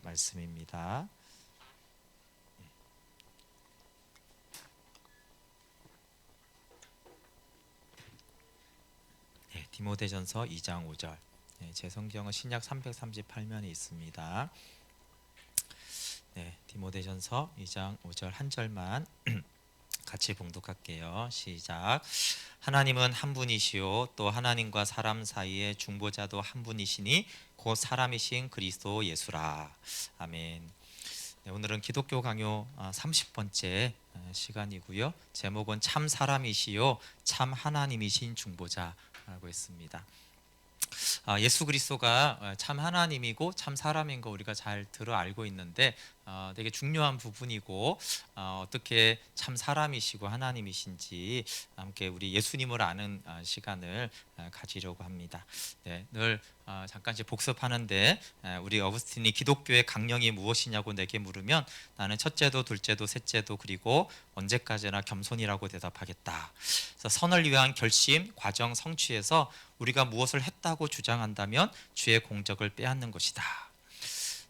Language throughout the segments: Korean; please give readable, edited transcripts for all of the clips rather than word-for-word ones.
말씀입니다. 네, 디모데전서 2장 5절. 네, 제 성경은 신약 338면에 있습니다. 네, 디모데전서 2장 5절 한 절만 같이 봉독할게요. 시작. 하나님은 한 분이시요 또 하나님과 사람 사이의 중보자도 한 분이시니 곧 사람이신 그리스도 예수라. 아멘. 네, 오늘은 기독교 강요 30번째 시간이고요. 제목은 참 사람이시요 참 하나님이신 중보자라고 했습니다. 예수 그리스도가 참 하나님이고 참 사람인 거 우리가 잘 들어 알고 있는데 되게 중요한 부분이고 어떻게 참 사람이시고 하나님이신지 함께 우리 예수님을 아는 시간을 가지려고 합니다. 네, 늘 잠깐씩 복습하는데 우리 어거스틴이 기독교의 강령이 무엇이냐고 내게 물으면 나는 첫째도 둘째도 셋째도 그리고 언제까지나 겸손이라고 대답하겠다. 그래서 선을 위한 결심, 과정, 성취에서 우리가 무엇을 했다고 주장한다면 주의 공적을 빼앗는 것이다.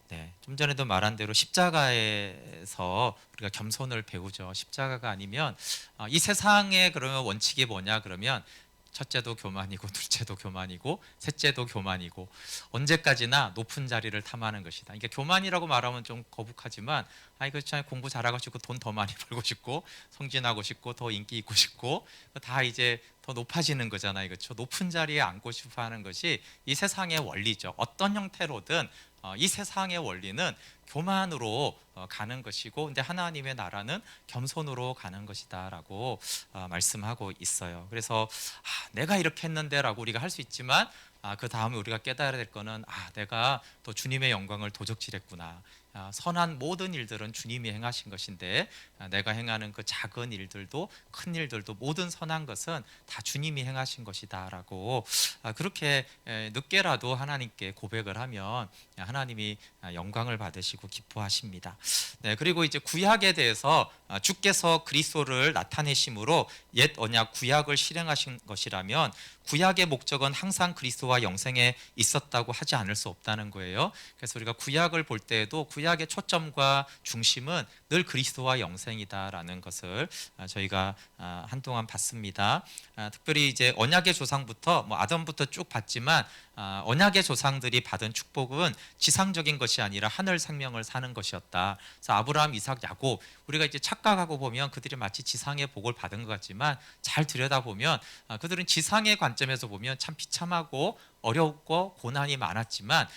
네, 좀 전에도 말한 대로 십자가에서 우리가 겸손을 배우죠. 십자가가 아니면 이 세상에 그러면 원칙이 뭐냐 그러면 첫째도 교만이고 둘째도 교만이고 셋째도 교만이고 언제까지나 높은 자리를 탐하는 것이다. 이게 교만이라고 말하면 좀 거북하지만 이거 참 공부 잘하고 싶고 돈 더 많이 벌고 싶고 성진하고 싶고 더 인기 있고 싶고 다 이제 더 높아지는 거잖아요. 그렇죠? 높은 자리에 앉고 싶어 하는 것이 이 세상의 원리죠. 어떤 형태로든 이 세상의 원리는 교만으로 가는 것이고 근데 하나님의 나라는 겸손으로 가는 것이다라고 말씀하고 있어요. 그래서 내가 이렇게 했는데라고 우리가 할 수 있지만 그 다음에 우리가 깨달아야 될 거는 내가 또 주님의 영광을 도적질했구나. 선한 모든 일들은 주님이 행하신 것인데 내가 행하는 그 작은 일들도 큰 일들도 모든 선한 것은 다 주님이 행하신 것이다라고 그렇게 늦게라도 하나님께 고백을 하면 하나님이 영광을 받으시고 기뻐하십니다. 네, 그리고 이제 구약에 대해서 주께서 그리스도를 나타내심으로 옛 언약 구약을 실행하신 것이라면 구약의 목적은 항상 그리스도와 영생에 있었다고 하지 않을 수 없다는 거예요. 그래서 우리가 구약을 볼 때에도 구약의 초점과 중심은 늘 그리스도와 영생이다라는 것을 저희가 한동안 봤습니다. 특별히 이제 언약의 조상부터 아담부터 쭉 봤지만 언약의 조상들이 받은 축복은 지상적인 것이 아니라 하늘 생명을 사는 것이었다. 그래서 아브라함, 이삭, 야곱 우리가 이제 착각하고 보면 그들이 마치 지상의 복을 받은 것 같지만 잘 들여다보면 그들은 지상의 관점에서 보면 참 비참하고 어렵고 고난이 많았지만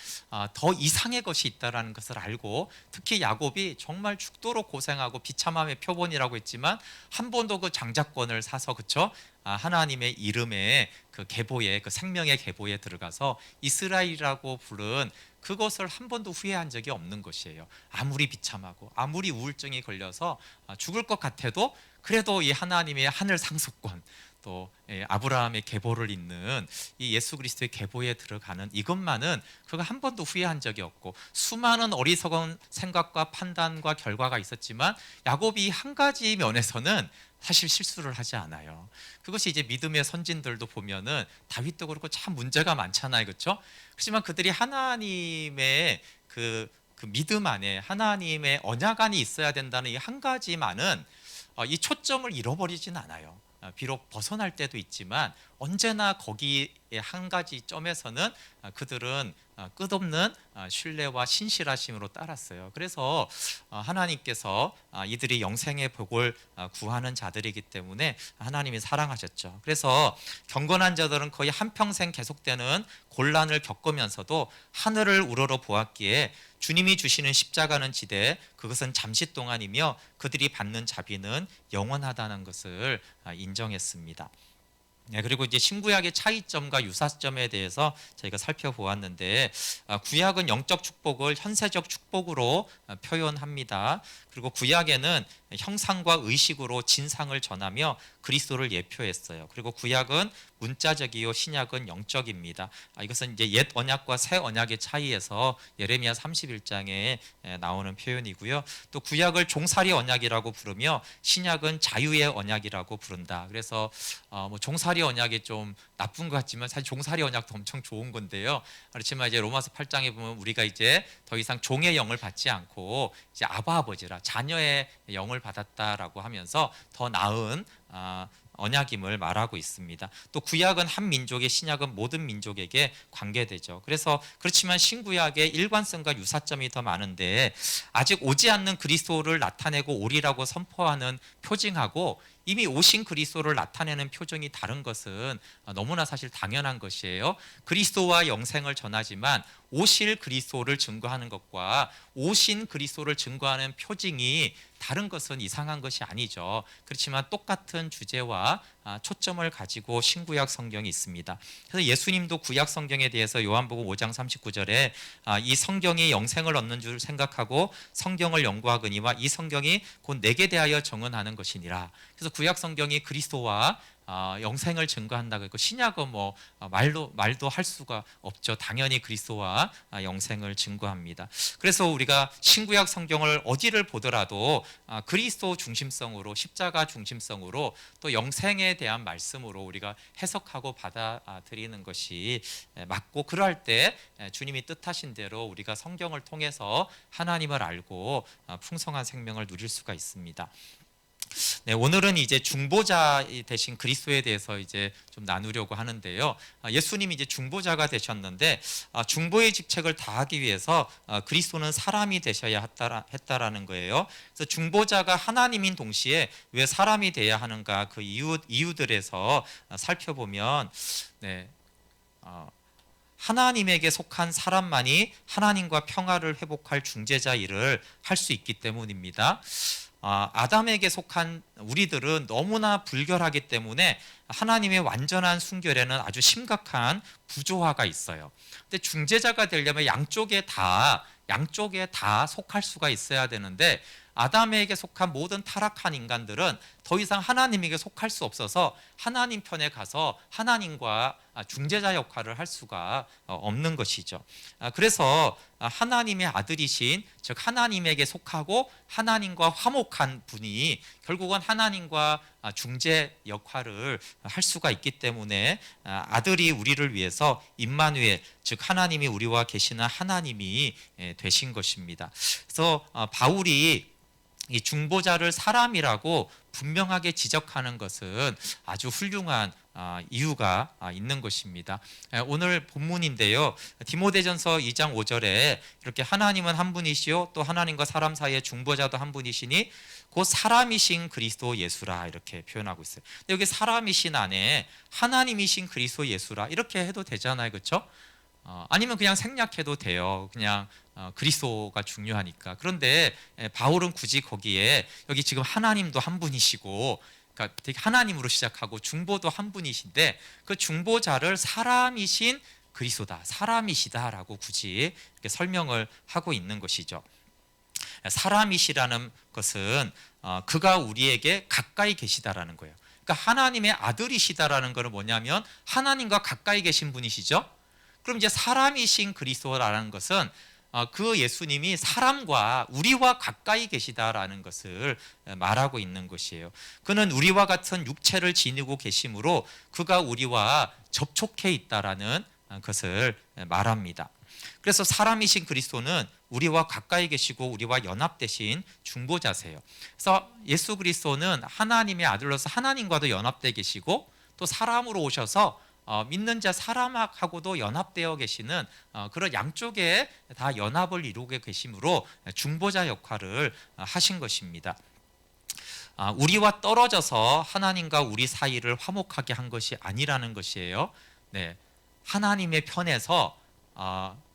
더 이상의 것이 있다라는 것을 알고 특히 야곱이 정말 죽도록 고생하고 비참함의 표본이라고 했지만 한 번도 그 장자권을 사서 그쵸? 하나님의 이름에 그 계보에 그 생명의 계보에 들어가서 이스라엘이라고 부른 그것을 한 번도 후회한 적이 없는 것이에요. 아무리 비참하고 아무리 우울증이 걸려서 죽을 것 같아도 그래도 이 하나님의 하늘 상속권 또 아브라함의 계보를 잇는 이 예수 그리스도의 계보에 들어가는 이것만은 그거 한 번도 후회한 적이 없고 수많은 어리석은 생각과 판단과 결과가 있었지만 야곱이 한 가지 면에서는 사실 실수를 하지 않아요. 그것이 이제 믿음의 선진들도 보면은 다윗도 그렇고 참 문제가 많잖아요, 그렇죠? 그렇지만 그들이 하나님의 그 믿음 안에 하나님의 언약 안이 있어야 된다는 이 한 가지만은 이 초점을 잃어버리진 않아요. 비록 벗어날 때도 있지만 언제나 거기에 한 가지 점에서는 그들은 끝없는 신뢰와 신실하심으로 따랐어요. 그래서 하나님께서 이들이 영생의 복을 구하는 자들이기 때문에 하나님이 사랑하셨죠. 그래서 경건한 자들은 거의 한평생 계속되는 곤란을 겪으면서도 하늘을 우러러 보았기에 주님이 주시는 십자가는 지대 그것은 잠시 동안이며 그들이 받는 자비는 영원하다는 것을 인정했습니다. 네, 그리고 이제 신구약의 차이점과 유사점에 대해서 저희가 살펴보았는데 구약은 영적 축복을 현세적 축복으로 표현합니다. 그리고 구약에는 형상과 의식으로 진상을 전하며 그리스도를 예표했어요. 그리고 구약은 문자적이요 신약은 영적입니다. 이것은 이제 옛 언약과 새 언약의 차이에서 예레미야 31장에 나오는 표현이고요. 또 구약을 종살이 언약이라고 부르며 신약은 자유의 언약이라고 부른다. 그래서 뭐 종살이 언약이 좀 나쁜 것 같지만 사실 종살이 언약도 엄청 좋은 건데요. 그렇지만 이제 로마서 8장에 보면 우리가 이제 더 이상 종의 영을 받지 않고 이제 아바 아버지라 자녀의 영을 받았다라고 하면서 더 나은 언약임을 말하고 있습니다. 또 구약은 한 민족의, 신약은 모든 민족에게 관계되죠. 그래서 그렇지만 신구약의 일관성과 유사점이 더 많은데 아직 오지 않는 그리스도를 나타내고 오리라고 선포하는 표징하고 이미 오신 그리스도를 나타내는 표정이 다른 것은 너무나 사실 당연한 것이에요. 그리스도와 영생을 전하지만 오실 그리스도를 증거하는 것과 오신 그리스도를 증거하는 표징이 다른 것은 이상한 것이 아니죠. 그렇지만 똑같은 주제와 초점을 가지고 신구약 성경이 있습니다. 그래서 예수님도 구약 성경에 대해서 요한복음 5장 39절에 이 성경이 영생을 얻는 줄 생각하고 성경을 연구하거니와 이 성경이 곧 내게 대하여 정언하는 것이니라. 그래서 구약 성경이 그리스도와 영생을 증거한다고 했고 신약은 뭐 말도 할 수가 없죠. 당연히 그리스도와 영생을 증거합니다. 그래서 우리가 신구약 성경을 어디를 보더라도 그리스도 중심성으로 십자가 중심성으로 또 영생에 대한 말씀으로 우리가 해석하고 받아들이는 것이 맞고 그럴 때 주님이 뜻하신 대로 우리가 성경을 통해서 하나님을 알고 풍성한 생명을 누릴 수가 있습니다. 네, 오늘은 이제 중보자 대신 그리스도에 대해서 이제 좀 나누려고 하는데요. 예수님이 이제 중보자가 되셨는데 중보의 직책을 다하기 위해서 그리스도는 사람이 되셔야 했다라는 거예요. 그래서 중보자가 하나님인 동시에 왜 사람이 돼야 하는가 그 이유들에서 살펴보면 네. 하나님에게 속한 사람만이 하나님과 평화를 회복할 중재자 일을 할 수 있기 때문입니다. 아담에게 속한 우리들은 너무나 불결하기 때문에 하나님의 완전한 순결에는 아주 심각한 부조화가 있어요. 근데 중재자가 되려면 양쪽에 다 속할 수가 있어야 되는데 아담에게 속한 모든 타락한 인간들은 더 이상 하나님에게 속할 수 없어서 하나님 편에 가서 하나님과 중재자 역할을 할 수가 없는 것이죠. 그래서 하나님의 아들이신 즉 하나님에게 속하고 하나님과 화목한 분이 결국은 하나님과 중재 역할을 할 수가 있기 때문에 아들이 우리를 위해서 임마누엘 즉 하나님이 우리와 계시는 하나님이 되신 것입니다. 그래서 바울이 이 중보자를 사람이라고 분명하게 지적하는 것은 아주 훌륭한 이유가 있는 것입니다. 오늘 본문인데요. 디모데전서 2장 5절에 이렇게 하나님은 한 분이시요 또 하나님과 사람 사이의 중보자도 한 분이시니 곧 사람이신 그리스도 예수라 이렇게 표현하고 있어요. 근데 여기 사람이신 안에 하나님이신 그리스도 예수라 이렇게 해도 되잖아요. 그렇죠? 아니면 그냥 생략해도 돼요. 그냥 그리스도가 중요하니까. 그런데 바울은 굳이 거기에 여기 지금 하나님도 한 분이시고 그러니까 되게 하나님으로 시작하고 중보도 한 분이신데 그 중보자를 사람이신 그리스도다, 사람이시다라고 굳이 이렇게 설명을 하고 있는 것이죠. 사람이시라는 것은 그가 우리에게 가까이 계시다라는 거예요. 그러니까 하나님의 아들이시다라는 것은 뭐냐면 하나님과 가까이 계신 분이시죠. 그럼 이제 사람이신 그리스도라는 것은 그 예수님이 사람과 우리와 가까이 계시다라는 것을 말하고 있는 것이에요. 그는 우리와 같은 육체를 지니고 계심으로 그가 우리와 접촉해 있다라는 것을 말합니다. 그래서 사람이신 그리스도는 우리와 가까이 계시고 우리와 연합되신 중보자세요. 그래서 예수 그리스도는 하나님의 아들로서 하나님과도 연합되어 계시고 또 사람으로 오셔서 믿는 자 사람하고도 연합되어 계시는 그런 양쪽에 다 연합을 이루게 계심으로 중보자 역할을 하신 것입니다. 우리와 떨어져서 하나님과 우리 사이를 화목하게 한 것이 아니라는 것이에요. 네, 하나님의 편에서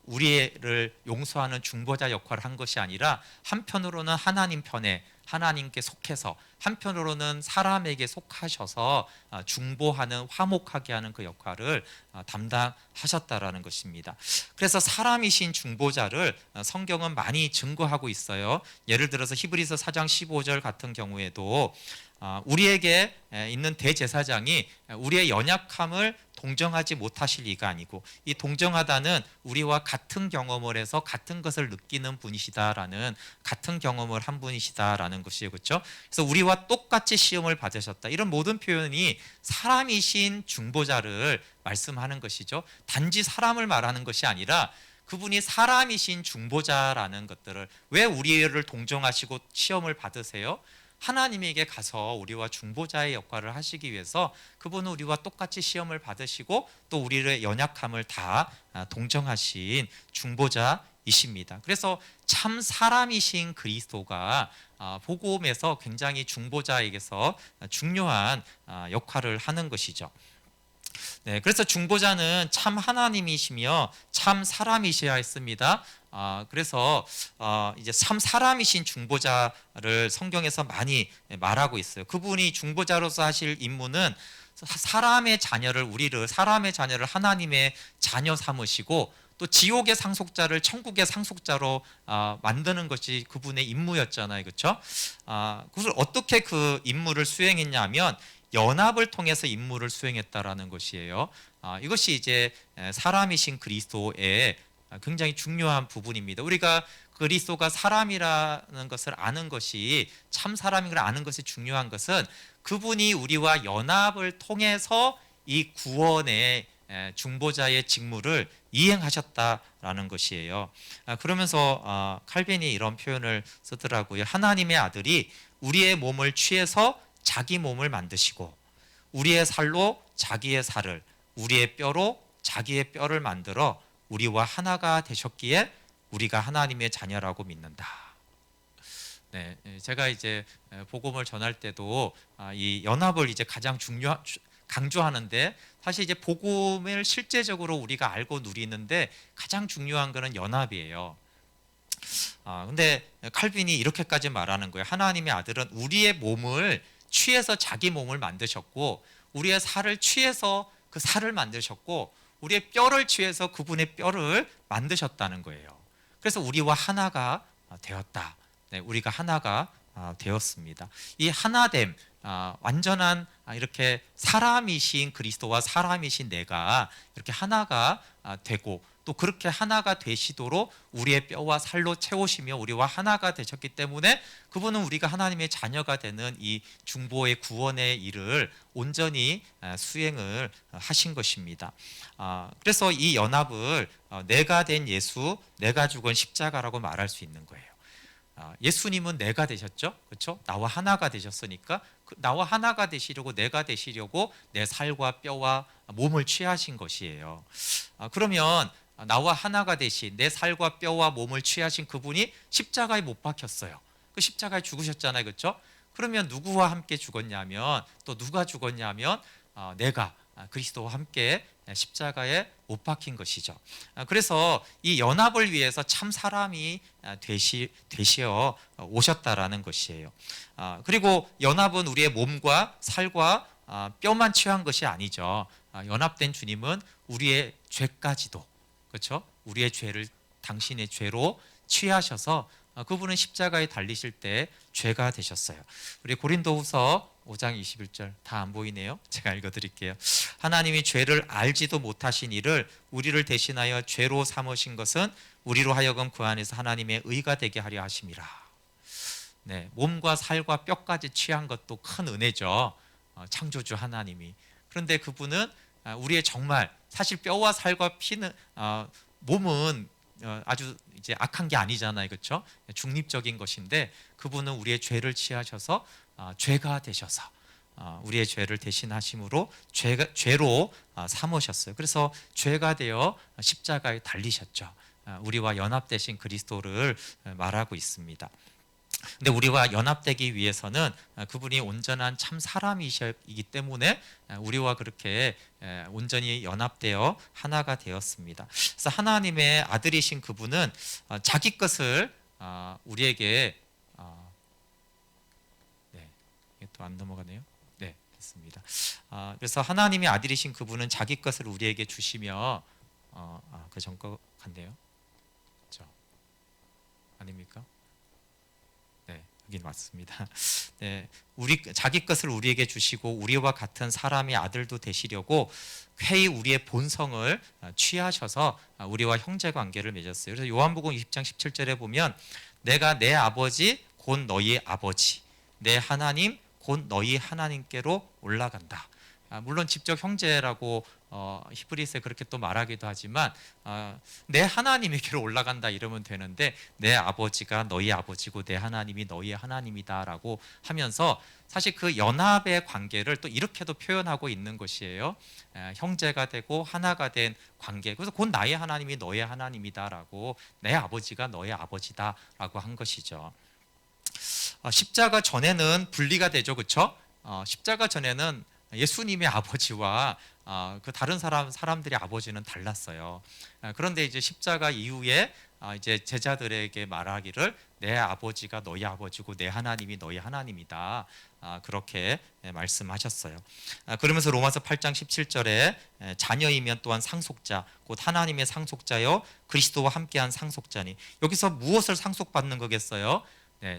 우리를 용서하는 중보자 역할을 한 것이 아니라 한편으로는 하나님 편에 하나님께 속해서 한편으로는 사람에게 속하셔서 중보하는 화목하게 하는 그 역할을 담당하셨다라는 것입니다. 그래서 사람이신 중보자를 성경은 많이 증거하고 있어요. 예를 들어서 히브리서 4장 15절 같은 경우에도 우리에게 있는 대제사장이 우리의 연약함을 동정하지 못하실 리가 아니고, 이 동정하다는 우리와 같은 경험을 해서 같은 것을 느끼는 분이시다라는, 같은 경험을 한 분이시다라는 것이에요. 그렇죠? 그래서 우리와 똑같이 시험을 받으셨다, 이런 모든 표현이 사람이신 중보자를 말씀하는 것이죠. 단지 사람을 말하는 것이 아니라 그분이 사람이신 중보자라는 것들을, 왜 우리를 동정하시고 시험을 받으세요? 하나님에게 가서 우리와 중보자의 역할을 하시기 위해서 그분은 우리와 똑같이 시험을 받으시고 또 우리의 연약함을 다 동정하신 중보자이십니다. 그래서 참 사람이신 그리스도가 복음에서 굉장히 중보자에게서 중요한 역할을 하는 것이죠. 네, 그래서 중보자는 참 하나님이시며 참 사람이셔야 했습니다. 그래서 이제 참 사람이신 중보자를 성경에서 많이 말하고 있어요. 그분이 중보자로서 하실 임무는 우리를 사람의 자녀를 하나님의 자녀 삼으시고 또 지옥의 상속자를 천국의 상속자로 만드는 것이 그분의 임무였잖아요, 그렇죠? 그것을 어떻게 그 임무를 수행했냐면 연합을 통해서 임무를 수행했다라는 것이에요. 이것이 이제 사람이신 그리스도의 굉장히 중요한 부분입니다. 우리가 그리스도가 사람이라는 것을 아는 것이, 참 사람인 걸 아는 것이 중요한 것은 그분이 우리와 연합을 통해서 이 구원의 중보자의 직무를 이행하셨다라는 것이에요. 그러면서 칼빈이 이런 표현을 쓰더라고요. 하나님의 아들이 우리의 몸을 취해서 자기 몸을 만드시고 우리의 살로 자기의 살을, 우리의 뼈로 자기의 뼈를 만들어 우리와 하나가 되셨기에 우리가 하나님의 자녀라고 믿는다. 네, 제가 이제 복음을 전할 때도 이 연합을 이제 가장 강조하는데, 사실 이제 복음을 실제적으로 우리가 알고 누리는데 가장 중요한 것은 연합이에요. 근데 칼빈이 이렇게까지 말하는 거예요. 하나님의 아들은 우리의 몸을 취해서 자기 몸을 만드셨고 우리의 살을 취해서 그 살을 만드셨고 우리의 뼈를 취해서 그분의 뼈를 만드셨다는 거예요. 그래서 우리와 하나가 되었다. 네, 우리가 하나가 되었습니다. 이 하나됨, 완전한 이렇게 사람이신 그리스도와 사람이신 내가 이렇게 하나가 되고 또 그렇게 하나가 되시도록 우리의 뼈와 살로 채우시며 우리와 하나가 되셨기 때문에 그분은 우리가 하나님의 자녀가 되는 이 중보의 구원의 일을 온전히 수행을 하신 것입니다. 그래서 이 연합을 내가 된 예수, 내가 죽은 십자가라고 말할 수 있는 거예요. 예수님은 내가 되셨죠, 그렇죠? 나와 하나가 되셨으니까 나와 하나가 되시려고, 내가 되시려고 내 살과 뼈와 몸을 취하신 것이에요. 그러면 나와 하나가 되신, 내 살과 뼈와 몸을 취하신 그분이 십자가에 못 박혔어요. 그 십자가에 죽으셨잖아요, 그렇죠? 그러면 누구와 함께 죽었냐면, 또 누가 죽었냐면 내가 그리스도와 함께 십자가에 못 박힌 것이죠. 그래서 이 연합을 위해서 참 사람이 되시어 오셨다라는 것이에요. 그리고 연합은 우리의 몸과 살과 뼈만 취한 것이 아니죠. 연합된 주님은 우리의 죄까지도, 그렇죠? 우리의 죄를 당신의 죄로 취하셔서 그분은 십자가에 달리실 때 죄가 되셨어요. 우리 고린도후서 5장 21절 다 안 보이네요. 제가 읽어드릴게요. 하나님이 죄를 알지도 못하신 이를 우리를 대신하여 죄로 삼으신 것은 우리로 하여금 그 안에서 하나님의 의가 되게 하려 하심이라. 네, 몸과 살과 뼈까지 취한 것도 큰 은혜죠. 창조주 하나님이. 그런데 그분은 우리의 정말, 사실 뼈와 살과 피는 몸은 아주 이제 악한 게 아니잖아요, 그렇죠? 중립적인 것인데 그분은 우리의 죄를 취하셔서 죄가 되셔서 우리의 죄를 대신하심으로 죄로 삼으셨어요. 그래서 죄가 되어 십자가에 달리셨죠. 우리와 연합되신 그리스도를 말하고 있습니다. 근데 우리와 연합되기 위해서는 그분이 온전한 참 사람이시기 때문에 우리와 그렇게 온전히 연합되어 하나가 되었습니다. 그래서 하나님의 아들이신 그분은 자기 것을 우리에게 네, 이게 또 안 넘어가네요. 네, 됐습니다. 그래서 하나님의 아들이신 그분은 자기 것을 우리에게 주시며 그 전 거 같네요. 그렇죠? 아닙니까? 네, 여긴 맞습니다. 우리 자기 것을 우리에게 주시고 우리와 같은 사람의 아들도 되시려고 회의 우리의 본성을 취하셔서 우리와 형제 관계를 맺었어요. 그래서 요한복음 20장 17절에 보면 내가 내 아버지 곧 너희 아버지 내 하나님 곧 너희 하나님께로 올라간다. 물론 직접 형제라고 히브리서에 그렇게 또 말하기도 하지만 내 하나님에게로 올라간다 이러면 되는데 내 아버지가 너희 아버지고 내 하나님이 너희의 하나님이다라고 하면서 사실 그 연합의 관계를 또 이렇게도 표현하고 있는 것이에요. 형제가 되고 하나가 된 관계. 그래서 곧 나의 하나님이 너의 하나님이다라고 내 아버지가 너의 아버지다라고 한 것이죠. 십자가 전에는 분리가 되죠, 그렇죠? 십자가 전에는 예수님의 아버지와 그 다른 사람들의 아버지는 달랐어요. 그런데 이제 십자가 이후에 이제 제자들에게 말하기를 내 아버지가 너희 아버지고 내 하나님이 너희 하나님이다. 그렇게 말씀하셨어요. 그러면서 로마서 8장 17절에 자녀이면 또한 상속자 곧 하나님의 상속자요 그리스도와 함께한 상속자니 여기서 무엇을 상속받는 거겠어요?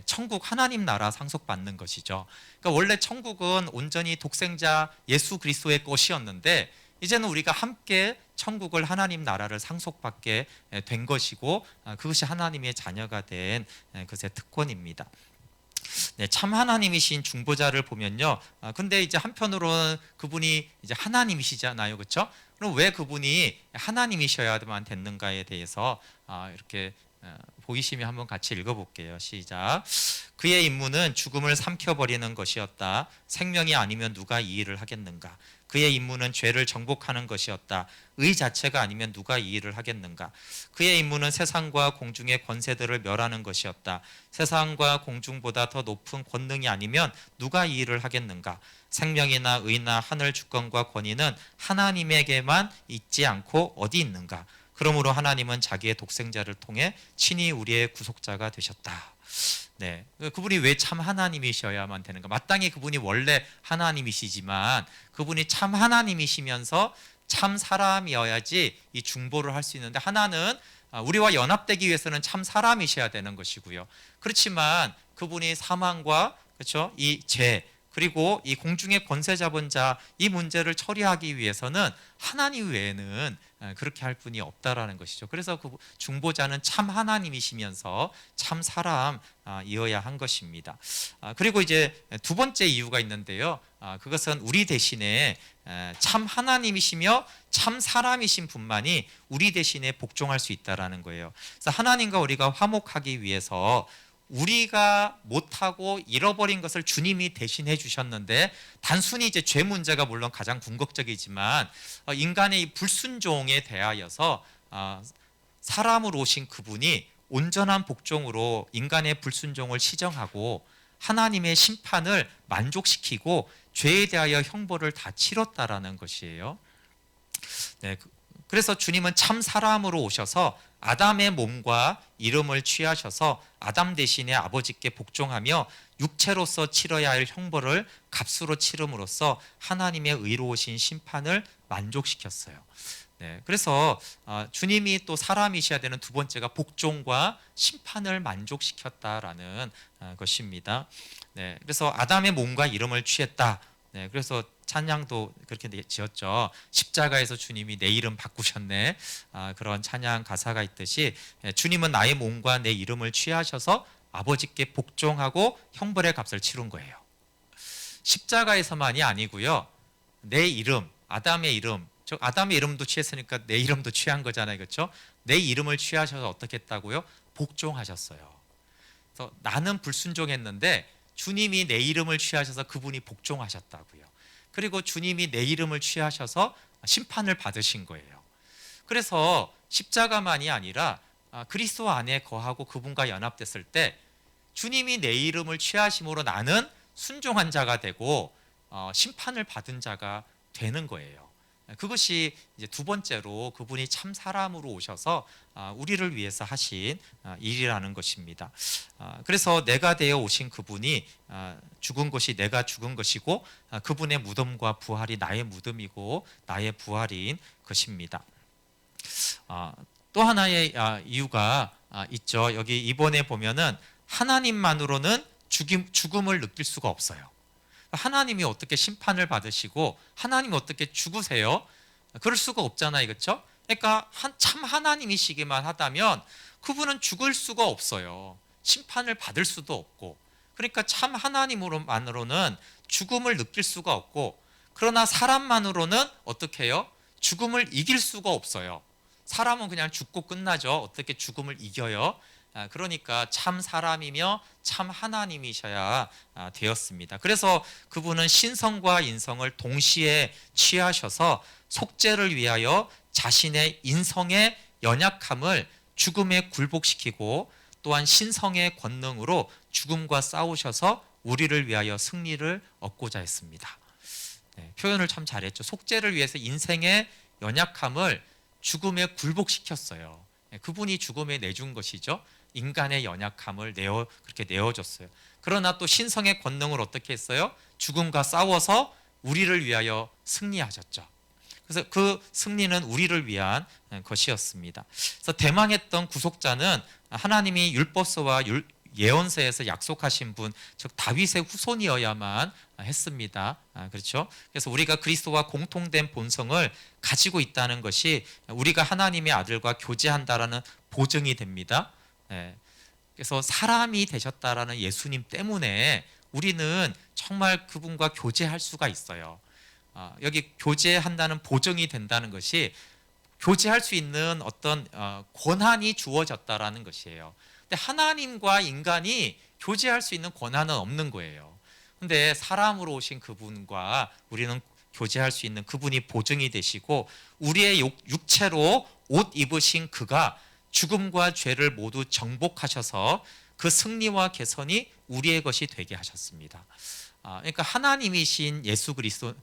천국 하나님 나라 상속받는 것이죠. 그러니까 원래 천국은 온전히 독생자 예수 그리스도의 것이었는데 이제는 우리가 함께 천국을 하나님 나라를 상속받게 된 것이고 그것이 하나님의 자녀가 된 그것의 특권입니다. 참 하나님이신 중보자를 보면요. 근데 이제 한편으로는 그분이 이제 하나님이시잖아요, 그렇죠? 그럼 왜 그분이 하나님이셔야만 됐는가에 대해서 이렇게 보이시면 한번 같이 읽어볼게요. 시작. 그의 임무는 죽음을 삼켜버리는 것이었다. 생명이 아니면 누가 이 일을 하겠는가? 그의 임무는 죄를 정복하는 것이었다. 의 자체가 아니면 누가 이 일을 하겠는가? 그의 임무는 세상과 공중의 권세들을 멸하는 것이었다. 세상과 공중보다 더 높은 권능이 아니면 누가 이 일을 하겠는가? 생명이나 의나 하늘 주권과 권위는 하나님에게만 있지 않고 어디 있는가? 그러므로 하나님은 자기의 독생자를 통해 친히 우리의 구속자가 되셨다. 그분이 왜 참 하나님이셔야만 되는가? 마땅히 그분이 원래 하나님이시지만 그분이 참 하나님이시면서 참 사람이어야지 이 중보를 할 수 있는데 하나는 우리와 연합되기 위해서는 참 사람이셔야 되는 것이고요. 그렇지만 그분이 사망과 그렇죠? 이 죄 그리고 이 공중의 권세 잡은 자 이 문제를 처리하기 위해서는 하나님 외에는 그렇게 할 분이 없다라는 것이죠. 그래서 그 중보자는 참 하나님이시면서 참 사람이어야 한 것입니다. 그리고 이제 두 번째 이유가 있는데요. 그것은 우리 대신에 참 하나님이시며 참 사람이신 분만이 우리 대신에 복종할 수 있다라는 거예요. 그래서 하나님과 우리가 화목하기 위해서 우리가 못하고 잃어버린 것을 주님이 대신해 주셨는데 단순히 이제 죄 문제가 물론 가장 궁극적이지만 인간의 이 불순종에 대하여서 사람으로 오신 그분이 온전한 복종으로 인간의 불순종을 시정하고 하나님의 심판을 만족시키고 죄에 대하여 형벌을 다 치렀다라는 것이에요. 그래서 주님은 참 사람으로 오셔서 아담의 몸과 이름을 취하셔서 아담 대신에 아버지께 복종하며 육체로서 치러야 할 형벌을 값으로 치름으로써 하나님의 의로우신 심판을 만족시켰어요. 그래서 주님이 또 사람이셔야 되는 두 번째가 복종과 심판을 만족시켰다라는 것입니다. 그래서 아담의 몸과 이름을 취했다. 그래서 찬양도 그렇게 지었죠. 십자가에서 주님이 내 이름 바꾸셨네. 그런 찬양 가사가 있듯이 주님은 나의 몸과 내 이름을 취하셔서 아버지께 복종하고 형벌의 값을 치른 거예요. 십자가에서만이 아니고요. 내 이름, 아담의 이름, 즉 아담의 이름도 취했으니까 내 이름도 취한 거잖아요, 그렇죠? 내 이름을 취하셔서 어떻게 했다고요? 복종하셨어요. 그래서 나는 불순종했는데 주님이 내 이름을 취하셔서 그분이 복종하셨다고요. 그리고 주님이 내 이름을 취하셔서 심판을 받으신 거예요. 그래서 십자가만이 아니라 그리스도 안에 거하고 그분과 연합됐을 때 주님이 내 이름을 취하심으로 나는 순종한 자가 되고 심판을 받은 자가 되는 거예요. 그것이 이제 두 번째로 그분이 참 사람으로 오셔서 우리를 위해서 하신 일이라는 것입니다. 그래서 내가 되어 오신 그분이 죽은 것이 내가 죽은 것이고 그분의 무덤과 부활이 나의 무덤이고 나의 부활인 것입니다. 또 하나의 이유가 있죠. 여기 이번에 보면은 하나님만으로는 죽음을 느낄 수가 없어요. 하나님이 어떻게 심판을 받으시고 하나님이 어떻게 죽으세요? 그럴 수가 없잖아요, 그렇죠? 그러니까 참 하나님이시기만 하다면 그분은 죽을 수가 없어요. 심판을 받을 수도 없고. 그러니까 참 하나님으로만으로는 죽음을 느낄 수가 없고, 그러나 사람만으로는 어떻게 해요? 죽음을 이길 수가 없어요. 사람은 그냥 죽고 끝나죠. 어떻게 죽음을 이겨요? 그러니까 참 사람이며 참 하나님이셔야 되었습니다. 그래서 그분은 신성과 인성을 동시에 취하셔서 속죄를 위하여 자신의 인성의 연약함을 죽음에 굴복시키고, 또한 신성의 권능으로 죽음과 싸우셔서 우리를 위하여 승리를 얻고자 했습니다. 표현을 참 잘했죠. 속죄를 위해서 인생의 연약함을 죽음에 굴복시켰어요. 그분이 죽음에 내준 것이죠. 인간의 연약함을 그렇게 내어줬어요. 그러나 또 신성의 권능을 어떻게 했어요? 죽음과 싸워서 우리를 위하여 승리하셨죠. 그래서 그 승리는 우리를 위한 것이었습니다. 그래서 대망했던 구속자는 하나님이 율법서와 예언서에서 약속하신 분, 즉 다윗의 후손이어야만 했습니다. 그렇죠? 그래서 우리가 그리스도와 공통된 본성을 가지고 있다는 것이 우리가 하나님의 아들과 교제한다라는 보증이 됩니다. 그래서 사람이 되셨다라는 예수님 때문에 우리는 정말 그분과 교제할 수가 있어요. 여기 교제한다는 보증이 된다는 것이 교제할 수 있는 어떤 권한이 주어졌다라는 것이에요. 근데 하나님과 인간이 교제할 수 있는 권한은 없는 거예요. 근데 사람으로 오신 그분과 우리는 교제할 수 있는 그분이 보증이 되시고, 우리의 육체로 옷 입으신 그가 죽음과 죄를 모두 정복하셔서 그 승리와 개선이 우리의 것이 되게 하셨습니다. 그러니까 하나님이신 예수 그리스도,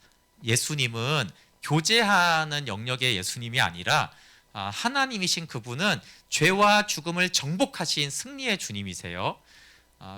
예수님은 교제하는 영역의 예수님이 아니라 하나님이신 그분은 죄와 죽음을 정복하신 승리의 주님이세요.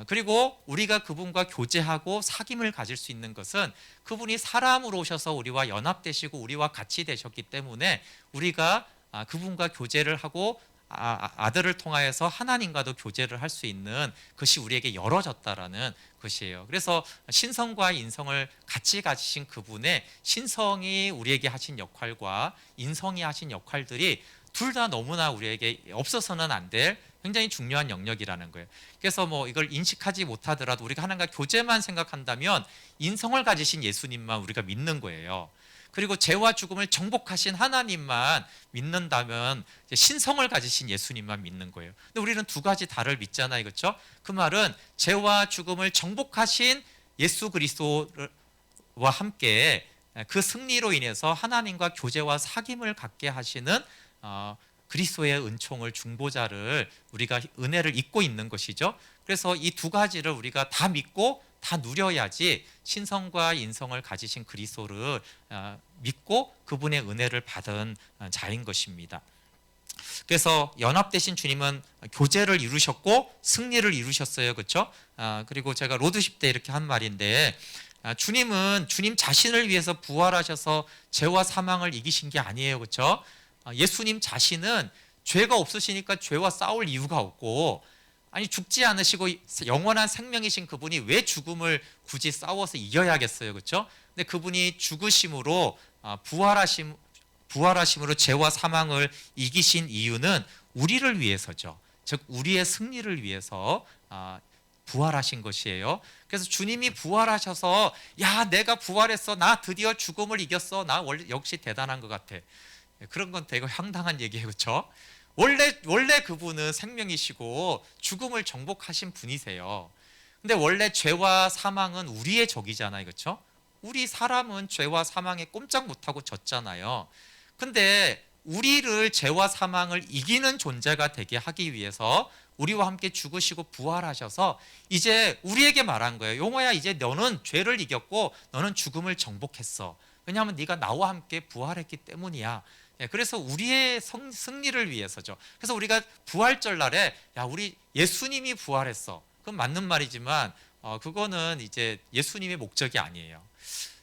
그리고 우리가 그분과 교제하고 사귐을 가질 수 있는 것은 그분이 사람으로 오셔서 우리와 연합되시고 우리와 같이 되셨기 때문에 우리가 그분과 교제를 하고 아들을 통하여서 하나님과도 교제를 할 수 있는 것이 우리에게 열어졌다라는 것이에요. 그래서 신성과 인성을 같이 가지신 그분의 신성이 우리에게 하신 역할과 인성이 하신 역할들이 둘 다 너무나 우리에게 없어서는 안 될 굉장히 중요한 영역이라는 거예요. 그래서 뭐 이걸 인식하지 못하더라도 우리가 하나님과 교제만 생각한다면 인성을 가지신 예수님만 우리가 믿는 거예요. 그리고 죄와 죽음을 정복하신 하나님만 믿는다면 신성을 가지신 예수님만 믿는 거예요. 근데 우리는 두 가지 다를 믿잖아요, 그렇죠? 그 말은 죄와 죽음을 정복하신 예수 그리스도와 함께 그 승리로 인해서 하나님과 교제와 사귐을 갖게 하시는 그리스도의 은총을, 중보자를 우리가 은혜를 잊고 있는 것이죠. 그래서 이 두 가지를 우리가 다 믿고 다 누려야지 신성과 인성을 가지신 그리스도를 믿고 그분의 은혜를 받은 자인 것입니다. 그래서 연합되신 주님은 교제를 이루셨고 승리를 이루셨어요, 그렇죠? 그리고 제가 로드십 때 이렇게 한 말인데, 주님은 주님 자신을 위해서 부활하셔서 죄와 사망을 이기신 게 아니에요, 그렇죠? 예수님 자신은 죄가 없으시니까 죄와 싸울 이유가 없고, 아니 죽지 않으시고 영원한 생명이신 그분이 왜 죽음을 굳이 싸워서 이겨야겠어요, 그렇죠? 근데 그분이 죽으심으로 부활하심으로 죄와 사망을 이기신 이유는 우리를 위해서죠. 즉 우리의 승리를 위해서 부활하신 것이에요. 그래서 주님이 부활하셔서 야 내가 부활했어, 나 드디어 죽음을 이겼어, 나 역시 대단한 것 같아, 그런 건 되게 황당한 얘기예요, 그렇죠? 원래 그분은 생명이시고 죽음을 정복하신 분이세요. 근데 원래 죄와 사망은 우리의 적이잖아요, 그렇죠? 우리 사람은 죄와 사망에 꼼짝 못하고 졌잖아요. 근데 우리를 죄와 사망을 이기는 존재가 되게 하기 위해서 우리와 함께 죽으시고 부활하셔서 이제 우리에게 말한 거예요. 용호야, 이제 너는 죄를 이겼고 너는 죽음을 정복했어. 왜냐하면 네가 나와 함께 부활했기 때문이야. 그래서 우리의 승리를 위해서죠. 그래서 우리가 부활절 날에 야 우리 예수님이 부활했어, 그건 맞는 말이지만 그거는 이제 예수님의 목적이 아니에요.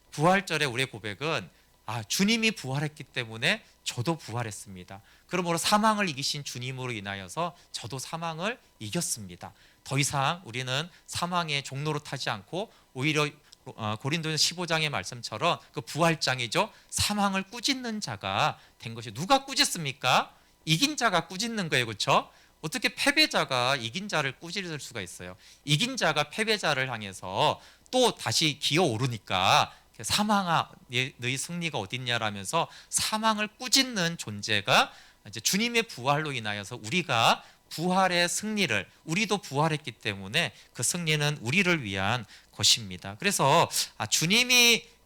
부활절에 우리의 고백은 주님이 부활했기 때문에 저도 부활했습니다. 그러므로 사망을 이기신 주님으로 인하여서 저도 사망을 이겼습니다. 더 이상 우리는 사망의 종로로 타지 않고 오히려 고린도전 15장의 말씀처럼 그 부활장이죠. 사망을 꾸짖는 자가 된 것이 누가 꾸짖습니까? 이긴 자가 꾸짖는 거예요. 그렇죠? 어떻게 패배자가 이긴 자를 꾸짖을 수가 있어요? 이긴 자가 패배자를 향해서 또 다시 기어오르니까 사망아 너희 승리가 어딨냐라면서 사망을 꾸짖는 존재가 이제 주님의 부활로 인하여서 우리가 부활의 승리를 우리도 부활했기 때문에 그 승리는 우리를 위한 것입니다. 그래서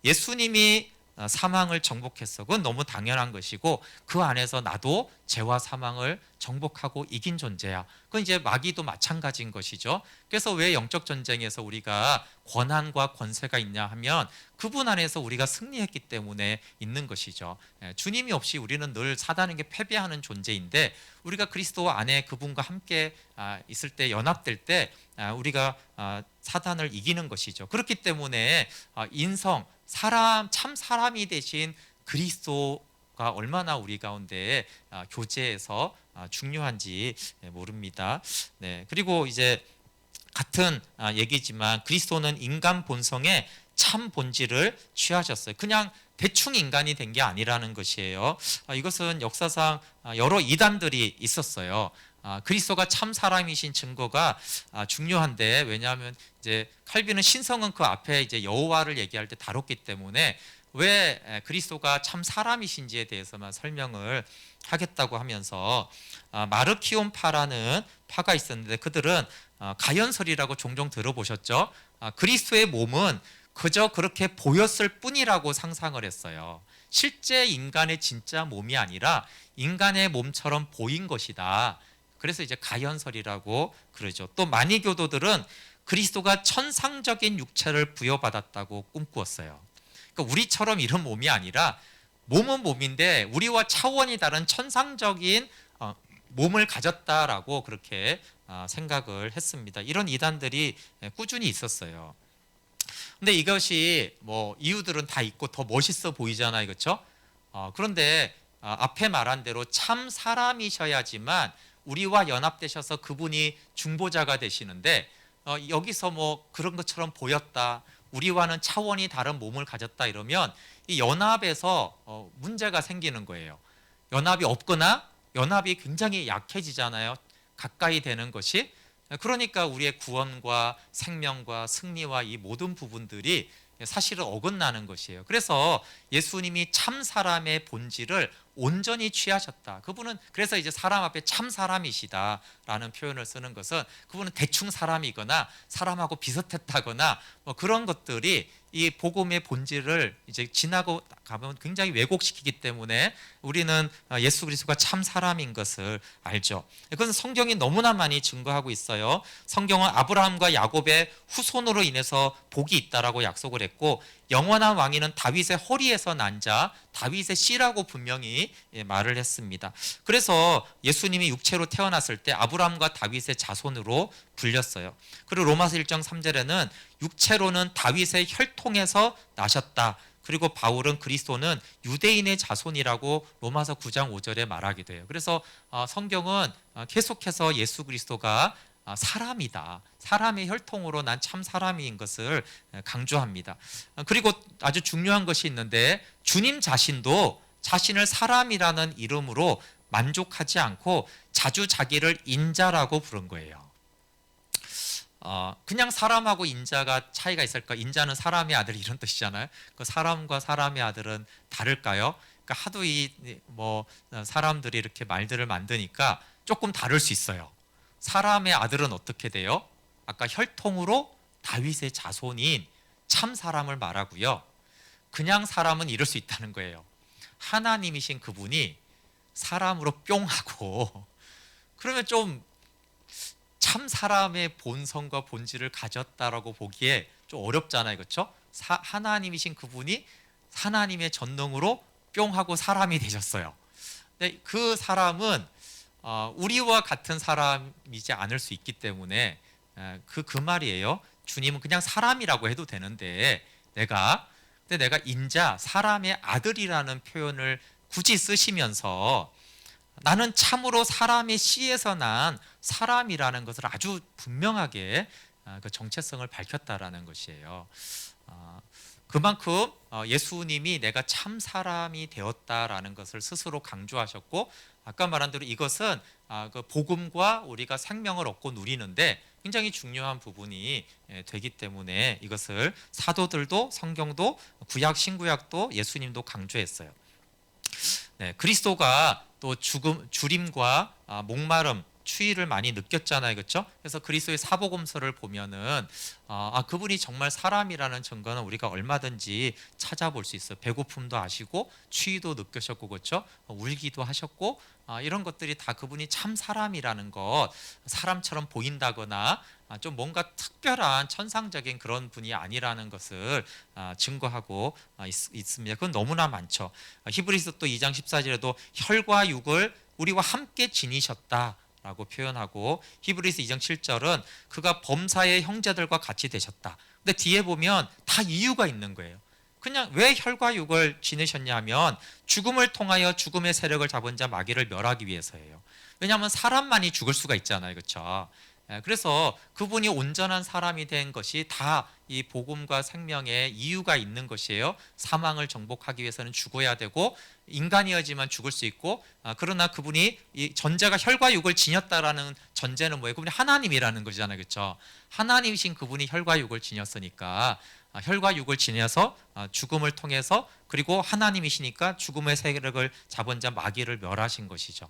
예수님이 사망을 정복했어. 그건 너무 당연한 것이고 그 안에서 나도 죄와 사망을 정복하고 이긴 존재야. 그건 이제 마귀도 마찬가지인 것이죠. 그래서 왜 영적 전쟁에서 우리가 권한과 권세가 있냐 하면 그분 안에서 우리가 승리했기 때문에 있는 것이죠. 주님이 없이 우리는 늘 사단에게 패배하는 존재인데 우리가 그리스도 안에 그분과 함께 있을 때 연합될 때 우리가 사단을 이기는 것이죠. 그렇기 때문에 참 사람이 되신 그리스도가 얼마나 우리 가운데 교제에서 중요한지 모릅니다. 네, 그리고 이제 같은 얘기지만 그리스도는 인간 본성의 참 본질을 취하셨어요. 그냥 대충 인간이 된 게 아니라는 것이에요. 이것은 역사상 여러 이단들이 있었어요. 그리스도가 참 사람이신 증거가 중요한데 왜냐하면 이제 칼빈은 신성은 그 앞에 이제 여호와를 얘기할 때 다뤘기 때문에 왜 그리스도가 참 사람이신지에 대해서만 설명을 하겠다고 하면서 마르키온파라는 파가 있었는데 그들은 가연설이라고 종종 들어보셨죠? 그리스도의 몸은 그저 그렇게 보였을 뿐이라고 상상을 했어요. 실제 인간의 진짜 몸이 아니라 인간의 몸처럼 보인 것이다. 그래서 이제 가연설이라고 그러죠. 또 마니교도들은 그리스도가 천상적인 육체를 부여받았다고 꿈꾸었어요. 그러니까 우리처럼 이런 몸이 아니라 몸은 몸인데 우리와 차원이 다른 천상적인 몸을 가졌다라고 그렇게 생각을 했습니다. 이런 이단들이 꾸준히 있었어요. 근데 이것이 뭐 이유들은 다 있고 더 멋있어 보이잖아요. 그렇죠? 그런데 앞에 말한 대로 참 사람이셔야지만 우리와 연합되셔서 그분이 중보자가 되시는데 여기서 뭐 그런 것처럼 보였다. 우리와는 차원이 다른 몸을 가졌다 이러면 이 연합에서 문제가 생기는 거예요. 연합이 없거나 연합이 굉장히 약해지잖아요. 가까이 되는 것이. 그러니까 우리의 구원과 생명과 승리와 이 모든 부분들이 사실은 어긋나는 것이에요. 그래서 예수님이 참 사람의 본질을 온전히 취하셨다. 그분은 그래서 이제 사람 앞에 참 사람이시다라는 표현을 쓰는 것은 그분은 대충 사람이거나 사람하고 비슷했다거나 뭐 그런 것들이 이 복음의 본질을 이제 지나고 가면 굉장히 왜곡시키기 때문에 우리는 예수 그리스도가 참 사람인 것을 알죠. 그것은 성경이 너무나 많이 증거하고 있어요. 성경은 아브라함과 야곱의 후손으로 인해서 복이 있다라고 약속을 했고 영원한 왕위는 다윗의 허리에서 난 자 다윗의 씨라고 분명히 말을 했습니다. 그래서 예수님이 육체로 태어났을 때 아브라함과 다윗의 자손으로 불렸어요. 그리고 로마서 1장 3절에는 육체로는 다윗의 혈통에서 나셨다. 그리고 바울은 그리스도는 유대인의 자손이라고 로마서 9장 5절에 말하기도 해요. 그래서 성경은 계속해서 예수 그리스도가 사람이다. 사람의 혈통으로 난 참 사람인 것을 강조합니다. 그리고 아주 중요한 것이 있는데 주님 자신도 자신을 사람이라는 이름으로 만족하지 않고 자주 자기를 인자라고 부른 거예요. 그냥 사람하고 인자가 차이가 있을까? 인자는 사람의 아들 이런 뜻이잖아요. 그 사람과 사람의 아들은 다를까요? 그러니까 하도 사람들이 이렇게 말들을 만드니까 조금 다를 수 있어요. 사람의 아들은 어떻게 돼요? 아까 혈통으로 다윗의 자손인 참 사람을 말하고요. 그냥 사람은 이럴 수 있다는 거예요. 하나님이신 그분이 사람으로 뿅 하고 그러면 좀 참 사람의 본성과 본질을 가졌다라고 보기에 좀 어렵잖아요. 그렇죠? 하나님이신 그분이 하나님의 전능으로 뿅 하고 사람이 되셨어요. 근데 그 사람은 우리와 같은 사람이지 않을 수 있기 때문에 그 말이에요. 주님은 그냥 사람이라고 해도 되는데 근데 내가 인자 사람의 아들이라는 표현을 굳이 쓰시면서 나는 참으로 사람의 씨에서 난 사람이라는 것을 아주 분명하게 그 정체성을 밝혔다라는 것이에요. 그만큼 예수님이 내가 참 사람이 되었다라는 것을 스스로 강조하셨고, 아까 말한 대로 이것은 그 복음과 우리가 생명을 얻고 누리는데 굉장히 중요한 부분이 되기 때문에 이것을 사도들도 성경도 구약 신구약도 예수님도 강조했어요. 네, 그리스도가 또 죽음, 주림과 목마름, 추위를 많이 느꼈잖아요, 그렇죠? 그래서 그리스도의 사복음서를 보면은 그분이 정말 사람이라는 증거는 우리가 얼마든지 찾아볼 수 있어요. 배고픔도 아시고 추위도 느끼셨고, 그렇죠? 울기도 하셨고, 이런 것들이 다 그분이 참 사람이라는 것, 사람처럼 보인다거나 좀 뭔가 특별한 천상적인 그런 분이 아니라는 것을 증거하고 있습니다. 그건 너무나 많죠. 히브리서 또 2장 14절에도 혈과 육을 우리와 함께 지니셨다 라고 표현하고, 히브리서 2장 7절은 그가 범사의 형제들과 같이 되셨다. 근데 뒤에 보면 다 이유가 있는 거예요. 그냥 왜 혈과 육을 지내셨냐 하면 죽음을 통하여 죽음의 세력을 잡은 자 마귀를 멸하기 위해서예요. 왜냐하면 사람만이 죽을 수가 있잖아요, 그렇죠? 그래서 그분이 온전한 사람이 된 것이 다 이 복음과 생명에 이유가 있는 것이에요. 사망을 정복하기 위해서는 죽어야 되고 인간이어야지만 죽을 수 있고, 그러나 그분이 이 전제가 혈과 육을 지녔다라는 전제는 뭐예요? 그분이 하나님이라는 거잖아요, 그렇죠? 하나님이신 그분이 혈과 육을 지녔으니까 혈과 육을 지내서 죽음을 통해서, 그리고 하나님이시니까 죽음의 세력을 잡은 자 마귀를 멸하신 것이죠.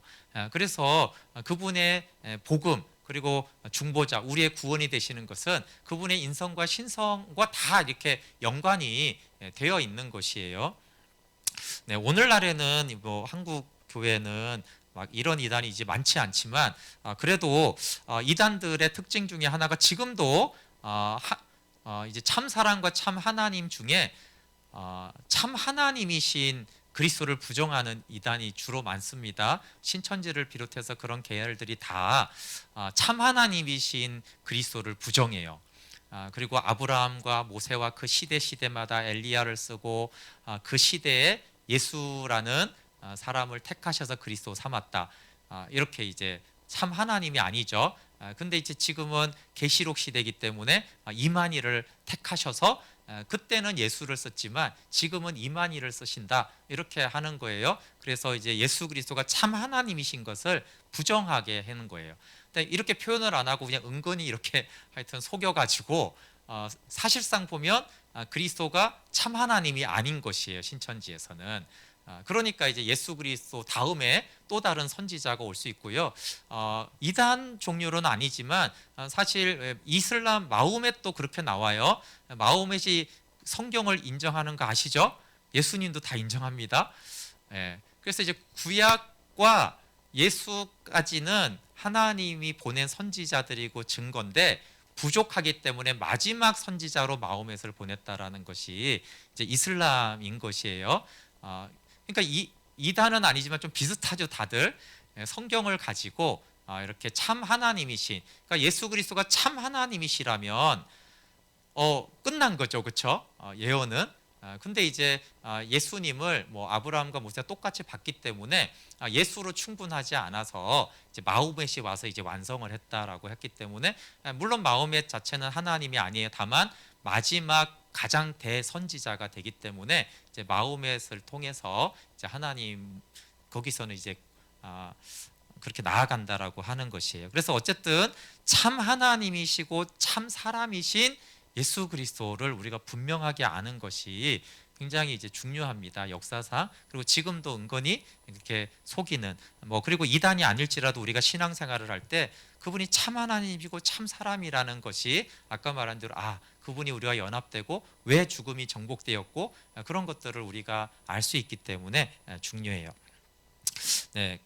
그래서 그분의 복음 그리고 중보자, 우리의 구원이 되시는 것은 그분의 인성과 신성과 다 이렇게 연관이 되어 있는 것이에요. 네, 오늘날에는 뭐 한국 교회는 막 이런 이단이 이제 많지 않지만 그래도 이단들의 특징 중에 하나가 지금도 이제 참 사랑과 참 하나님 중에 참 하나님이신 그리스도를 부정하는 이단이 주로 많습니다. 신천지를 비롯해서 그런 계열들이 다 참 하나님이신 그리스도를 부정해요. 그리고 아브라함과 모세와 그 시대마다 엘리야를 쓰고 그 시대에 예수라는 사람을 택하셔서 그리스도 삼았다. 이렇게 이제 참 하나님이 아니죠. 근데 이제 지금은 계시록 시대이기 때문에 이만희를 택하셔서 그때는 예수를 썼지만 지금은 이만희를 쓰신다, 이렇게 하는 거예요. 그래서 이제 예수 그리스도가 참 하나님이신 것을 부정하게 하는 거예요. 근데 이렇게 표현을 안 하고 그냥 은근히 이렇게 하여튼 속여가지고 사실상 보면 그리스도가 참 하나님이 아닌 것이에요, 신천지에서는. 그러니까 이제 예수 그리스도 다음에 또 다른 선지자가 올 수 있고요. 이단 종류로는 아니지만 사실 이슬람 마호멧도 그렇게 나와요. 마호멧이 성경을 인정하는 거 아시죠? 예수님도 다 인정합니다. 그래서 이제 구약과 예수까지는 하나님이 보낸 선지자들이고 증거인데 부족하기 때문에 마지막 선지자로 마호멧을 보냈다라는 것이 이제 이슬람인 것이에요. 그러니까 이단은 아니지만 좀 비슷하죠, 다들. 성경을 가지고 이렇게 참 하나님이신, 그러니까 예수 그리스도가 참 하나님이시라면 끝난 거죠, 그렇죠? 예언은. 근데 이제 예수님을 뭐 아브라함과 모세가 똑같이 봤기 때문에 예수로 충분하지 않아서 이제 마호멧이 와서 이제 완성을 했다라고 했기 때문에, 물론 마호멧 자체는 하나님이 아니에요. 다만 마지막 가장 대선지자가 되기 때문에 이제 마호멧을 통해서 이제 하나님 거기서는 이제 그렇게 나아간다라고 하는 것이에요. 그래서 어쨌든 참 하나님이시고 참 사람이신 예수 그리스도를 우리가 분명하게 아는 것이 굉장히 이제 중요합니다, 역사상. 그리고 지금도 은근히 이렇게 속이는 그리고 이단이 아닐지라도 우리가 신앙생활을 할 때 그분이 참 하나님이고 참 사람이라는 것이 아까 말한 대로 그분이 우리와 연합되고 왜 죽음이 정복되었고 그런 것들을 우리가 알 수 있기 때문에 중요해요. 네,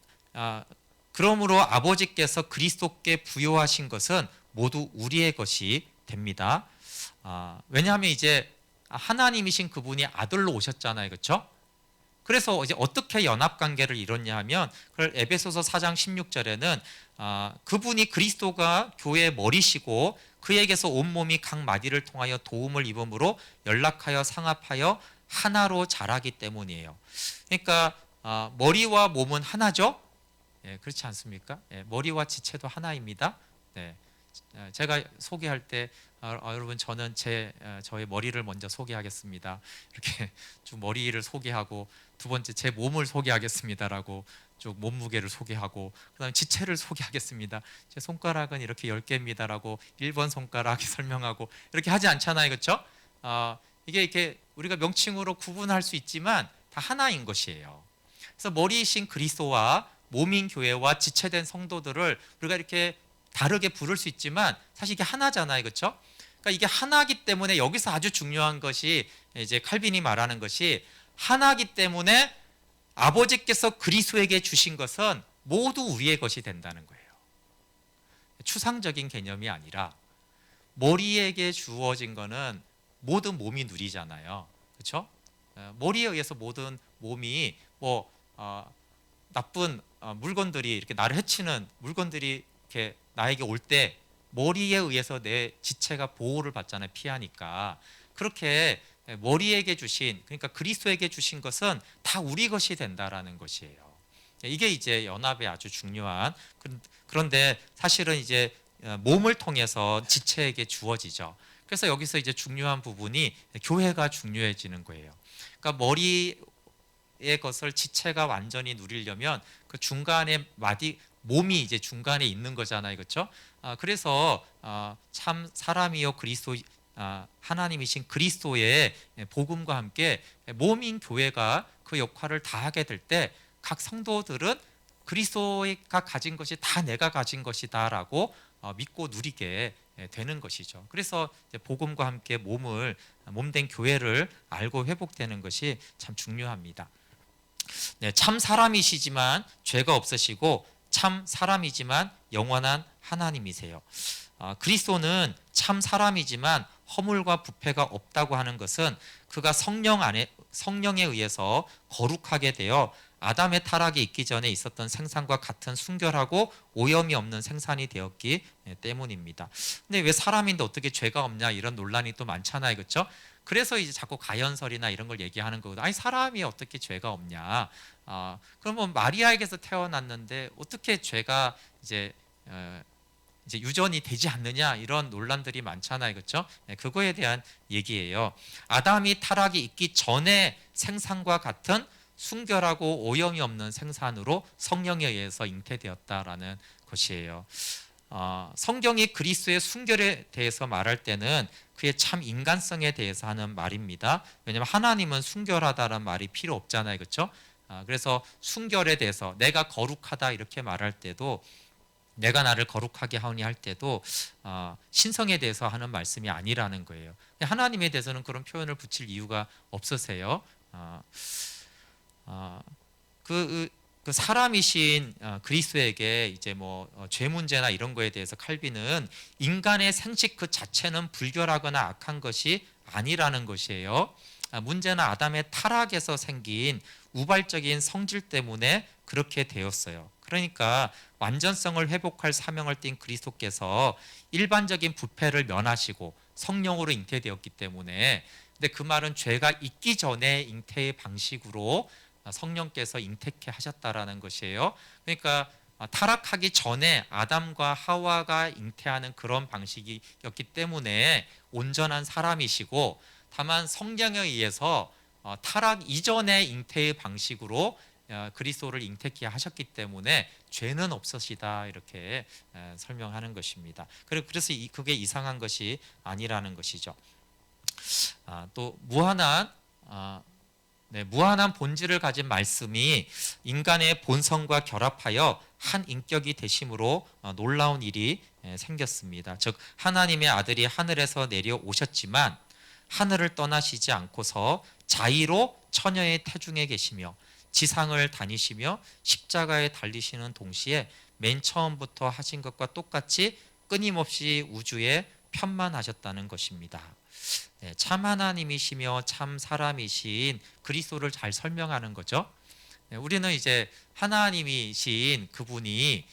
그러므로 아버지께서 그리스도께 부여하신 것은 모두 우리의 것이 됩니다. 왜냐하면 이제 하나님이신 그분이 아들로 오셨잖아요, 그렇죠? 그래서 이제 어떻게 연합 관계를 이뤘냐 하면, 그걸 에베소서 4장 16절에는 그분이 그리스도가 교회의 머리시고 그에게서 온 몸이 각 마디를 통하여 도움을 입음으로 연락하여 상합하여 하나로 자라기 때문이에요. 그러니까 머리와 몸은 하나죠. 그렇지 않습니까? 머리와 지체도 하나입니다. 제가 소개할 때 여러분 저는 저의 머리를 먼저 소개하겠습니다. 이렇게 쭉 머리를 소개하고 두 번째 제 몸을 소개하겠습니다라고 쭉 몸무게를 소개하고 그다음에 지체를 소개하겠습니다. 제 손가락은 이렇게 10개입니다라고 1번 손가락 설명하고 이렇게 하지 않잖아요. 그렇죠? 이게 이렇게 우리가 명칭으로 구분할 수 있지만 다 하나인 것이에요. 그래서 머리이신 그리스도와 몸인 교회와 지체된 성도들을 우리가 이렇게 다르게 부를 수 있지만 사실 이게 하나잖아요. 그렇죠? 그러니까 이게 하나기 때문에 여기서 아주 중요한 것이 이제 칼빈이 말하는 것이 하나기 때문에 아버지께서 그리스도에게 주신 것은 모두 우리의 것이 된다는 거예요. 추상적인 개념이 아니라 머리에게 주어진 거는 모든 몸이 누리잖아요. 그렇죠? 머리에 의해서 모든 몸이 나쁜 물건들이 이렇게 나를 해치는 물건들이 이렇게 나에게 올 때 머리에 의해서 내 지체가 보호를 받잖아요. 피하니까. 그렇게 머리에게 주신, 그러니까 그리스도에게 주신 것은 다 우리 것이 된다라는 것이에요. 이게 이제 연합의 아주 중요한, 그런데 사실은 이제 몸을 통해서 지체에게 주어지죠. 그래서 여기서 이제 중요한 부분이 교회가 중요해지는 거예요. 그러니까 머리의 것을 지체가 완전히 누리려면 그 중간에 몸이 이제 중간에 있는 거잖아요. 그렇죠? 그래서 참 사람이요 그리스도 하나님이신 그리스도의 복음과 함께 몸인 교회가 그 역할을 다하게 될 때 각 성도들은 그리스도가 가진 것이 다 내가 가진 것이다라고 믿고 누리게 되는 것이죠. 그래서 복음과 함께 몸된 교회를 알고 회복되는 것이 참 중요합니다. 참 사람이시지만 죄가 없으시고 참 사람이지만 영원한 하나님이세요. 그리스도는 참 사람이지만 허물과 부패가 없다고 하는 것은 그가 성령에 의해서 거룩하게 되어 아담의 타락이 있기 전에 있었던 생산과 같은 순결하고 오염이 없는 생산이 되었기 때문입니다. 근데 왜 사람인데 어떻게 죄가 없냐 이런 논란이 또 많잖아요. 그렇죠? 그래서 이제 자꾸 가연설이나 이런 걸 얘기하는 거거든요. 아니 사람이 어떻게 죄가 없냐? 그러면 마리아에게서 태어났는데 어떻게 죄가 이제 유전이 되지 않느냐 이런 논란들이 많잖아요. 그렇죠? 그거에 대한 얘기예요. 아담이 타락이 있기 전에 생산과 같은 순결하고 오염이 없는 생산으로 성령에 의해서 잉태되었다라는 것이에요. 성경이 그리스도의 순결에 대해서 말할 때는 그의 참 인간성에 대해서 하는 말입니다. 왜냐하면 하나님은 순결하다는 말이 필요 없잖아요. 그렇죠? 그래서 순결에 대해서 내가 거룩하다 이렇게 말할 때도 내가 나를 거룩하게 하오니 할 때도 신성에 대해서 하는 말씀이 아니라는 거예요. 하나님에 대해서는 그런 표현을 붙일 이유가 없으세요. 그 사람이신 그리스도에게 이제 죄 문제나 이런 거에 대해서 칼빈은 인간의 생식 그 자체는 불결하거나 악한 것이 아니라는 것이에요. 문제는 아담의 타락에서 생긴 우발적인 성질 때문에 그렇게 되었어요. 그러니까 완전성을 회복할 사명을 띈 그리스도께서 일반적인 부패를 면하시고 성령으로 잉태되었기 때문에, 근데 그 말은 죄가 있기 전에 잉태의 방식으로 성령께서 잉태케 하셨다라는 것이에요. 그러니까 타락하기 전에 아담과 하와가 잉태하는 그런 방식이었기 때문에 온전한 사람이시고, 다만 성령에 의해서 타락 이전의 잉태의 방식으로 그리스도를 잉태케 하셨기 때문에 죄는 없으시다 이렇게 설명하는 것입니다. 그래서 그게 이상한 것이 아니라는 것이죠. 또 무한한 본질을 가진 말씀이 인간의 본성과 결합하여 한 인격이 되심으로 놀라운 일이 생겼습니다. 즉 하나님의 아들이 하늘에서 내려오셨지만 하늘을 떠나시지 않고서 자의로 처녀의 태중에 계시며 지상을 다니시며 십자가에 달리시는 동시에 맨 처음부터 하신 것과 똑같이 끊임없이 우주에 편만하셨다는 것입니다. 참 하나님이시며 참 사람이신 그리스도를 잘 설명하는 거죠. 우리는 이제 하나님이신 그분이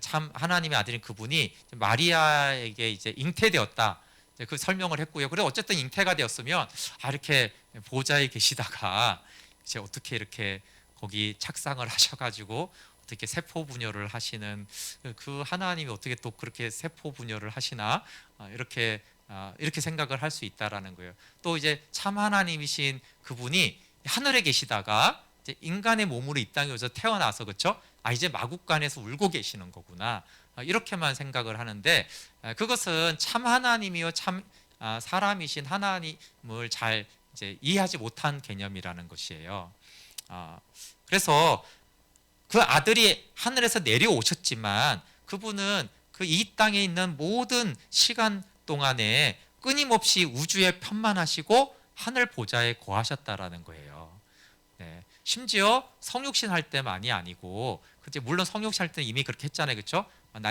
참 하나님의 아들인 그분이 마리아에게 이제 잉태되었다 그 설명을 했고요. 그래 어쨌든 잉태가 되었으면 이렇게 보좌에 계시다가 이제 어떻게 이렇게 거기 착상을 하셔가지고 어떻게 세포 분열을 하시는 그 하나님이 어떻게 또 그렇게 세포 분열을 하시나 이렇게 생각을 할 수 있다라는 거예요. 또 이제 참 하나님이신 그분이 하늘에 계시다가 이제 인간의 몸으로 이 땅에 오셔서 태어나서 그렇죠? 이제 마국간에서 울고 계시는 거구나. 이렇게만 생각을 하는데 그것은 참 하나님이요 참 사람이신 하나님을 잘 이제 이해하지 못한 개념이라는 것이에요. 그래서 그 아들이 하늘에서 내려오셨지만 그분은 그 이 땅에 있는 모든 시간 동안에 끊임없이 우주에 편만하시고 하늘 보좌에 거하셨다라는 거예요. 네. 심지어 성육신 할 때만이 아니고, 그치, 물론 성육신 할 때 이미 그렇게 했잖아요, 그렇죠?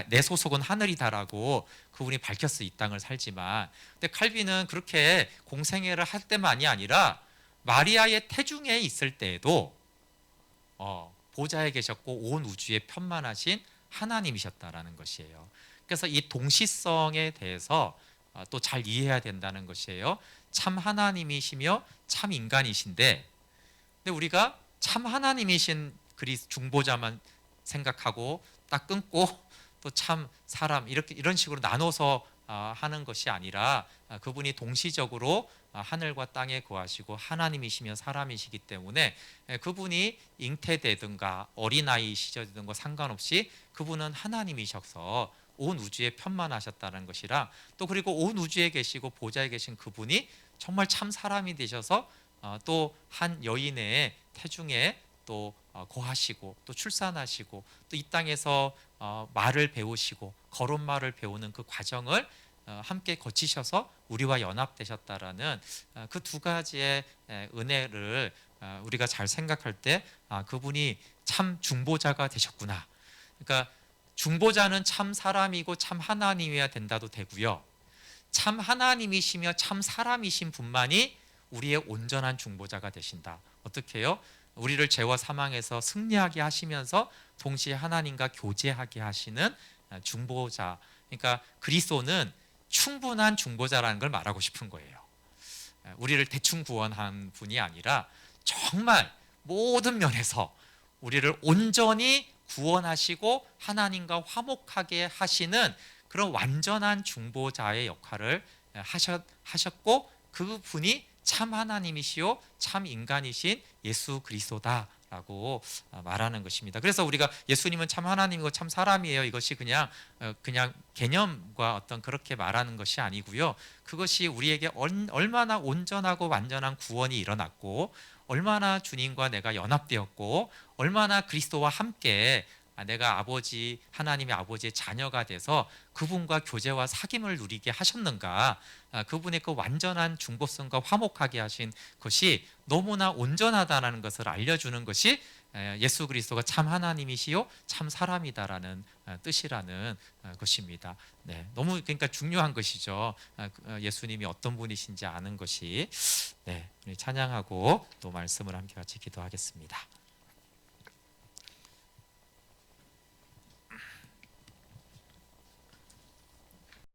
내 소속은 하늘이다라고 그분이 밝혔어 이 땅을 살지만, 근데 칼빈은 그렇게 공생애를 할 때만이 아니라 마리아의 태중에 있을 때에도 보좌에 계셨고 온 우주에 편만하신 하나님이셨다라는 것이에요. 그래서 이 동시성에 대해서 또 잘 이해해야 된다는 것이에요. 참 하나님이시며 참 인간이신데, 근데 우리가 참 하나님이신 중보자만 생각하고 딱 끊고 또 참 사람 이런 식으로 나눠서 하는 것이 아니라 그분이 동시적으로 하늘과 땅에 거하시고 하나님이시며 사람이시기 때문에 그분이 잉태되든가 어린아이 시절이든가 상관없이 그분은 하나님이셔서 온 우주에 편만하셨다는 것이라, 또 그리고 온 우주에 계시고 보좌에 계신 그분이 정말 참 사람이 되셔서 또 한 여인의 태중에 또 거하시고 또 출산하시고 또 이 땅에서 말을 배우시고 걸음마를 배우는 그 과정을 함께 거치셔서 우리와 연합되셨다라는 그 두 가지의 은혜를 우리가 잘 생각할 때 그분이 참 중보자가 되셨구나. 그러니까 중보자는 참 사람이고 참 하나님이어야 된다도 되고요. 참 하나님이시며 참 사람이신 분만이 우리의 온전한 중보자가 되신다. 어떻게 해요? 우리를 죄와 사망에서 승리하게 하시면서 동시에 하나님과 교제하게 하시는 중보자. 그러니까 그리스도는 충분한 중보자라는 걸 말하고 싶은 거예요. 우리를 대충 구원한 분이 아니라 정말 모든 면에서 우리를 온전히 구원하시고 하나님과 화목하게 하시는 그런 완전한 중보자의 역할을 하셨고, 그분이 참 하나님이시요 참 인간이신 예수 그리스도다라고 말하는 것입니다. 그래서 우리가 예수님은 참 하나님이고 참 사람이에요, 이것이 그냥 개념과 어떤 그렇게 말하는 것이 아니고요. 그것이 우리에게 얼마나 온전하고 완전한 구원이 일어났고, 얼마나 주님과 내가 연합되었고, 얼마나 그리스도와 함께 내가 하나님의 아버지의 자녀가 돼서 그분과 교제와 사귐을 누리게 하셨는가. 그분의 그 완전한 중보성과 화목하게 하신 것이 너무나 온전하다는 것을 알려주는 것이 예수 그리스도가 참 하나님이시요 참 사람이다라는 뜻이라는 것입니다. 네, 너무 그러니까 중요한 것이죠. 예수님이 어떤 분이신지 아는 것이. 네, 우리 찬양하고 또 말씀을 함께 같이 기도하겠습니다.